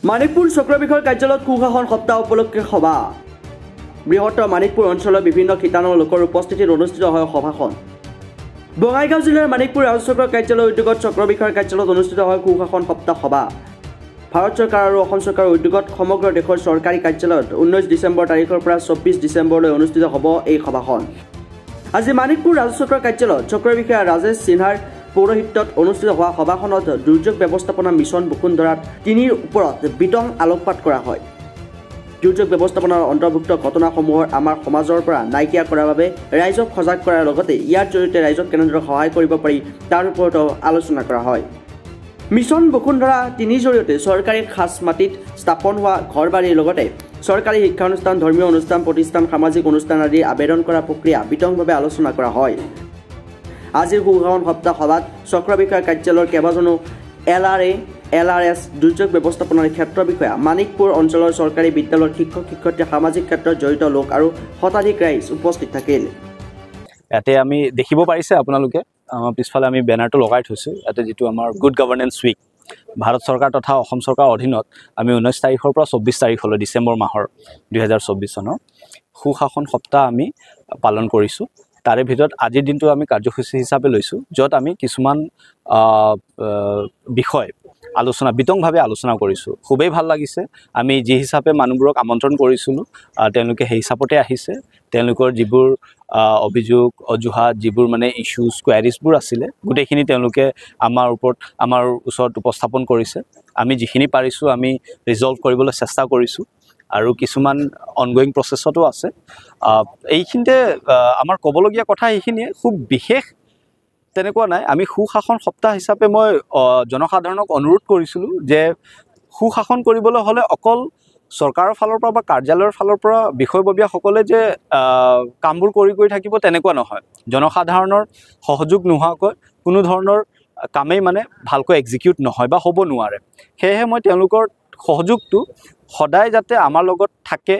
মানিকপুৰ চক্ৰ বিষয়ৰ কাৰ্যালয়ত সুশাসন সপ্তাহ উপলক্ষে সভা। বৃহত্তৰ মানিকপুৰ অঞ্চলৰ বিভিন্ন শিতানৰ লোকৰ উপস্থিতিত অনুষ্ঠিত হয় সভাখন। বঙাইগাঁও জিলাৰ মানিকপুৰ ৰাজহ চক্ৰৰ কাৰ্যালয়ৰ উদ্যোগত চক্ৰ বিষয়ৰ কাৰ্যালয়ত অনুষ্ঠিত হয় সুশাসন সপ্তাহ সভা। ভাৰত চৰকাৰ আৰু অসম চৰকাৰৰ উদ্যোগত সমগ্ৰ দেশৰ চৰকাৰী কাৰ্যালয়ত 19 ডিচেম্বৰ তাৰিখৰ পৰা 24 ডিচেম্বৰলৈ অনুষ্ঠিত হ'ব এই সভাখন। আজি মানিকপুৰ ৰাজহ চক্ৰৰ কাৰ্যালয়ত চক্ৰ বিষয়া ৰাজেশ সিনহাৰ পৌৰোহিত্যত অনুষ্ঠিত হোৱা সভাখনত দুৰ্যোগ ব্যৱস্থাপনা মিছন বসুন্ধৰাত 3ৰ ওপৰত বিতং আলোকপাত কৰা হয়। দুৰ্যোগ ব্যৱস্থাপনাৰ অন্তৰ্ভুক্ত ঘটনাসমূহৰ আমাৰ সমাজৰ পৰা নাইকিয়া কৰাৰ বাবে ৰাইজক সজাগ কৰাৰ লগতে ইয়াৰ জৰিয়তে ৰাইজক কেনেদৰে সহায় কৰিব পাৰি তাৰ ওপৰতো আলোচনা কৰা হয়। মিছন বসুন্ধৰা 3ৰ জৰিয়তে চৰকাৰী খাচ মাটিত স্থাপন হোৱা ঘৰবাৰীৰ লগতে চৰকাৰী শিক্ষানুষ্ঠান, ধৰ্মীয় অনুষ্ঠান, প্ৰতিষ্ঠান, সামাজিক অনুষ্ঠান আদিৰ আবেদন কৰা প্ৰক্ৰিয়া বিতংভাৱে আলোচনা কৰা হয়। আজিৰ সুশাসন সপ্তাহ সভাত চক্ৰ বিষয়াৰ কাৰ্যালয়ৰ কেইবাজনো LRA, LRS, দুৰ্যোগ ব্যৱস্থাপনাৰ ক্ষেত্ৰ বিষয়া, মানিকপুৰ অঞ্চলৰ চৰকাৰী বিদ্যালয়ৰ শিক্ষক শিক্ষয়িত্ৰী, সামাজিক ক্ষেত্ৰত জড়িত লোক আৰু শতাধিক ৰাইজ উপস্থিত থাকিল। ইয়াতে আমি দেখিব পাৰিছে আপোনালোকে পিছফালে আমি বেনাৰটো লগাই থৈছোঁ। ইয়াতে যিটো আমাৰ গুড গভৰ্নেন্স উইক ভাৰত চৰকাৰ তথা অসম চৰকাৰৰ অধীনত আমি 19 তাৰিখৰ পৰা 24 তাৰিখলৈ ডিচেম্বৰ মাহৰ 2024 চনৰ সুশাসন সপ্তাহ আমি পালন কৰিছোঁ। তাৰে ভিতৰত আজিৰ দিনটো আমি কাৰ্যসূচী হিচাপে লৈছোঁ, য'ত আমি কিছুমান বিষয় বিতংভাৱে আলোচনা কৰিছোঁ। খুবেই ভাল লাগিছে। আমি যি হিচাপে মানুহবোৰক আমন্ত্ৰণ কৰিছিলোঁ তেওঁলোকে সেই হিচাপতে আহিছে। তেওঁলোকৰ যিবোৰ অভিযোগ, অজুহাত, যিবোৰ মানে ইছ্যুজ, কোৱাৰিজবোৰ আছিলে গোটেইখিনি তেওঁলোকে আমাৰ ওচৰত উপস্থাপন কৰিছে। আমি যিখিনি পাৰিছোঁ আমি ৰিজল্ভ কৰিবলৈ চেষ্টা কৰিছোঁ আৰু কিছুমান অনগয়িং প্ৰচেছতো আছে। এইখিনিতে আমাৰ ক'বলগীয়া কথা এইখিনিয়ে, খুব বিশেষ তেনেকুৱা নাই। আমি সুশাসন সপ্তাহ হিচাপে মই জনসাধাৰণক অনুৰোধ কৰিছিলোঁ যে সুশাসন কৰিবলৈ হ'লে অকল চৰকাৰৰ ফালৰ পৰা বা কাৰ্যালয়ৰ ফালৰ পৰা বিষয়ববীয়াসকলে যে কামবোৰ কৰি থাকিব তেনেকুৱা নহয়। জনসাধাৰণৰ সহযোগ নোহোৱাকৈ কোনো ধৰণৰ কামেই মানে ভালকৈ এক্সিকিউট নহয় বা হ'ব নোৱাৰে। সেয়েহে মই তেওঁলোকৰ সহযোগটো সদায় যাতে আমাৰ লগত থাকে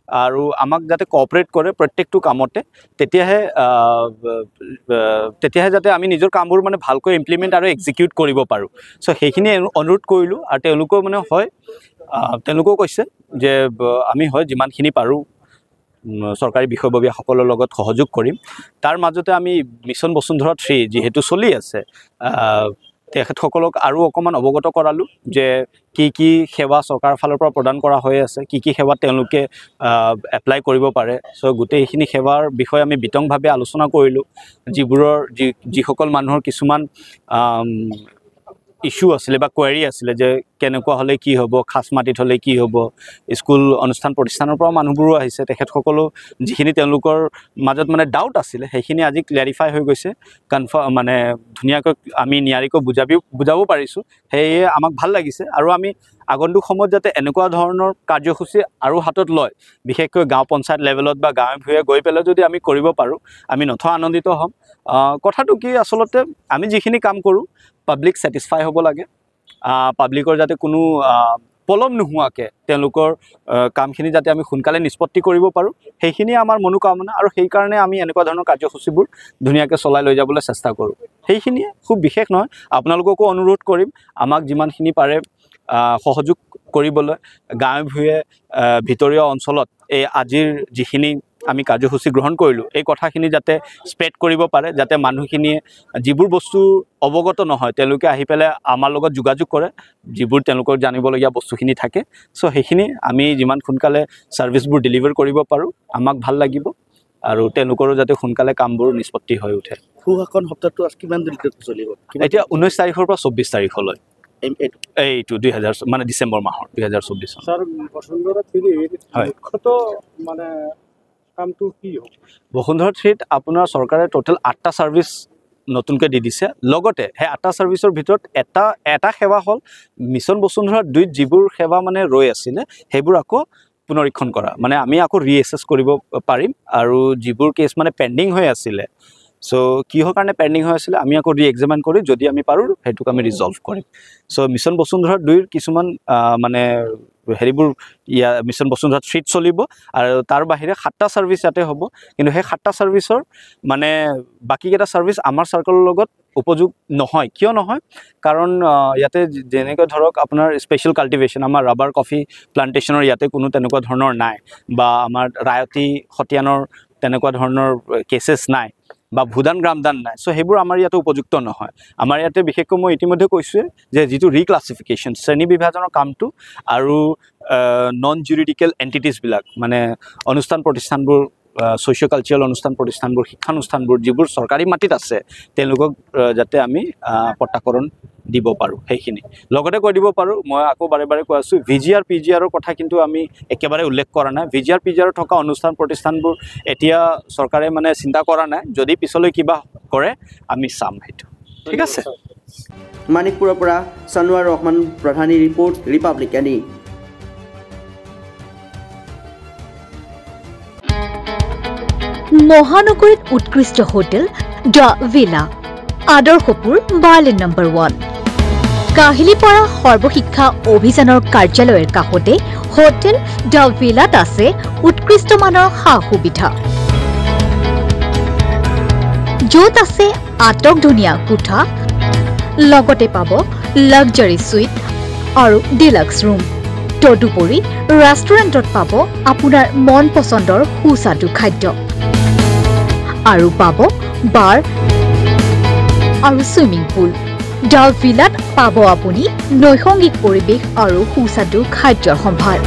আৰু আমাক যাতে কোঅপাৰেট কৰে প্ৰত্যেকটো কামতে, তেতিয়াহে যাতে আমি নিজৰ কামবোৰ মানে ভালকৈ ইমপ্লিমেণ্ট আৰু এক্সিকিউট কৰিব পাৰোঁ। চ' সেইখিনি অনুৰোধ কৰিলোঁ আৰু তেওঁলোকেও মানে তেওঁলোকেও কৈছে যে আমি যিমানখিনি পাৰোঁ চৰকাৰী বিষয়ববীয়াসকলৰ লগত সহযোগ কৰিম। তাৰ মাজতে আমি মিছন বসুন্ধৰা 3 যিহেতু চলি আছে, তেখেতসকলক আৰু অকণমান অৱগত কৰালোঁ যে কি সেৱা চৰকাৰৰ ফালৰ পৰা প্ৰদান কৰা হৈ আছে, কি সেৱা তেওঁলোকে এপ্লাই কৰিব পাৰে। চ' গোটেইখিনি সেৱাৰ বিষয়ে আমি বিতংভাৱে আলোচনা কৰিলোঁ। যিসকল মানুহৰ কিছুমান ইছ্যু আছিলে বা কোৱাৰি আছিলে যে কেনেকুৱা হ'লে কি হ'ব, খাচ মাটিত হ'লে কি হ'ব, স্কুল অনুষ্ঠান প্ৰতিষ্ঠানৰ পৰা মানুহবোৰো আহিছে। তেখেতসকলেও যিখিনি তেওঁলোকৰ মাজত মানে ডাউট আছিলে সেইখিনি আজি ক্লেৰিফাই হৈ গৈছে, মানে ধুনীয়াকৈ আমি নিয়াৰিকৈ বুজাব পাৰিছোঁ। সেয়ে আমাক ভাল লাগিছে আৰু আমি আগন্তুক সময়ত যাতে এনেকুৱা ধৰণৰ কাৰ্যসূচী আৰু হাতত লয়, বিশেষকৈ গাঁও পঞ্চায়ত লেভেলত বা গাঁৱে ভূঞে গৈ পেলাই যদি আমি কৰিব পাৰোঁ আমি নথৈ আনন্দিত হ'ম। কথাটো কি, আচলতে আমি যিখিনি কাম কৰোঁ পাব্লিক ছেটিছফাই হ'ব লাগে। পাব্লিকৰ যাতে কোনো পলম নোহোৱাকৈ তেওঁলোকৰ কামখিনি যাতে আমি সোনকালে নিষ্পত্তি কৰিব পাৰোঁ, সেইখিনি আমাৰ মনোকামনা আৰু সেইকাৰণে আমি এনেকুৱা ধৰণৰ কাৰ্যসূচীবোৰ ধুনীয়াকৈ চলাই লৈ যাবলৈ চেষ্টা কৰোঁ। সেইখিনিয়ে, খুব বিশেষ নহয়। আপোনালোককো অনুৰোধ কৰিম আমাক যিমানখিনি পাৰে সহযোগ কৰিবলৈ। গাঁৱে ভূঞে ভিতৰীয় অঞ্চলত এই আজিৰ যিখিনি আমি কাৰ্যসূচী গ্ৰহণ কৰিলোঁ এই কথাখিনি যাতে স্প্ৰেড কৰিব পাৰে, যাতে মানুহখিনিয়ে যিবোৰ বস্তু অৱগত নহয় তেওঁলোকে আহি পেলাই আমাৰ লগত যোগাযোগ কৰে, যিবোৰ তেওঁলোকৰ জানিবলগীয়া বস্তুখিনি থাকে। চ' সেইখিনি আমি যিমান সোনকালে ছাৰ্ভিচবোৰ ডেলিভাৰ কৰিব পাৰোঁ আমাক ভাল লাগিব আৰু তেওঁলোকৰো যাতে সোনকালে কামবোৰ নিষ্পত্তি হৈ উঠে। সুশাসন সপ্তাহটো কিমান দিনলৈকে চলিব? এতিয়া 19 তাৰিখৰ পৰা 24 তাৰিখলৈ এইটো 2000 মানে ডিচেম্বৰ মাহৰ 2024 চন। বসুন্ধৰা 3ত আপোনাৰ চৰকাৰে টোটেল 8টা ছাৰ্ভিচ নতুনকৈ দি দিছে। লগতে সেই 8টা ছাৰ্ভিচৰ ভিতৰত এটা সেৱা হ'ল মিছন বসুন্ধৰা 2ত যিবোৰ সেৱা মানে ৰৈ আছিলে সেইবোৰ আকৌ পুনৰীক্ষণ কৰা, মানে আমি আকৌ ৰিএছেছ কৰিব পাৰিম। আৰু যিবোৰ কেছ মানে পেণ্ডিং হৈ আছিলে, চ' কিহৰ কাৰণে পেণ্ডিং হৈ আছিলে আমি আকৌ ৰি-এক্সামিন কৰি যদি আমি পাৰোঁ সেইটোক আমি ৰিজল্ভ কৰিম। চ' মিছন বসুন্ধৰা 2ৰ কিছুমান মানে হেৰিবোৰ মিছন বসুন্ধৰা 3 চলিব আৰু তাৰ বাহিৰে 7টা সাৰ্ভিস ইয়াতে হ'ব কিন্তু সেই 7টা সাৰ্ভিসৰ মানে বাকিকেইটা সাৰ্ভিস আমাৰ সাৰ্কলৰ লগত উপযোগ নহয় কিয় নহয় কাৰণ ইয়াতে যেনেকৈ ধৰক আপোনাৰ স্পেশাল কাল্টিভেশন আমাৰ ৰাবাৰ কফি প্লান্টেশনৰ ইয়াতে কোনো তেনেকুৱা ধৰণৰ নাই বা আমাৰ ৰায়তি খতিয়ানৰ তেনেকুৱা ধৰণৰ কেसेছ নাই বা ভুদান গ্ৰামদান নাই সো হেবোৰ আমাৰ ইয়াতে উপযুক্ত নহয় আমাৰ ইয়াতে বিশেষকৈ মই ইতিমধ্যে কৈছো যে যেটো ৰিক্লাসিফিকেশন শ্ৰেণী বিভাজনৰ কামটো আৰু নন জুৰিডিকেল এন্টিটিজ বিলাক মানে অনুষ্ঠান প্ৰতিষ্ঠানবোৰ সোশিও কালচাৰাল অনুষ্ঠান প্ৰতিষ্ঠানবোৰ শিক্ষানুষ্ঠানবোৰ যিবোৰ চৰকাৰী মাটিত আছে তেওঁলোকক যাতে আমি পট্টাকৰণ দিব পাৰো সেইখিনি লগতে কৈ দিব পাৰো মই আকৌ বাৰে বাৰে কৈ আছো ভিজিআৰ পিজিআৰৰ কথা কিন্তু আমি একেবাৰে উল্লেখ কৰা নাই ভিজিআৰ পিজিআৰ থকা অনুষ্ঠান প্ৰতিষ্ঠানবোৰ এতিয়া চৰকাৰে মানে চিন্তা কৰা নাই যদি পিছলৈ কিবা কৰে আমি চাম হেতু ঠিক আছে মানিকপুৰৰ পৰা সানোয়াৰ ৰহমান প্ৰধানী ৰিপোৰ্ট ৰিপাব্লিকানী মহানগৰীত উৎকৃষ্ট হোটেল দ্য ভিলা আদৰ্শপুৰ বাৰ্লিন নম্বৰ 1 কাহিলীপাৰা সৰ্বশিক্ষা অভিযানৰ কাৰ্যালয়ৰ কাষতে হোটেল দ্য ভিলাত আছে উৎকৃষ্ট মানৰ সা-সুবিধা য'ত আছে আটকধুনীয়া কোঠা লগতে পাব লাক্সাৰি সুইট আৰু ডিলাক্স ৰুম তদুপৰি ৰেষ্টুৰেণ্টত পাব আপোনাৰ মন পছন্দৰ সুস্বাদু খাদ্য আৰু পাব বাৰ আৰু সুইমিং পুল দ্য ভিলাত পাব আপুনি নৈসংগিক পৰিৱেশ আৰু সুস্বাদু খাদ্যৰ সম্ভাৰ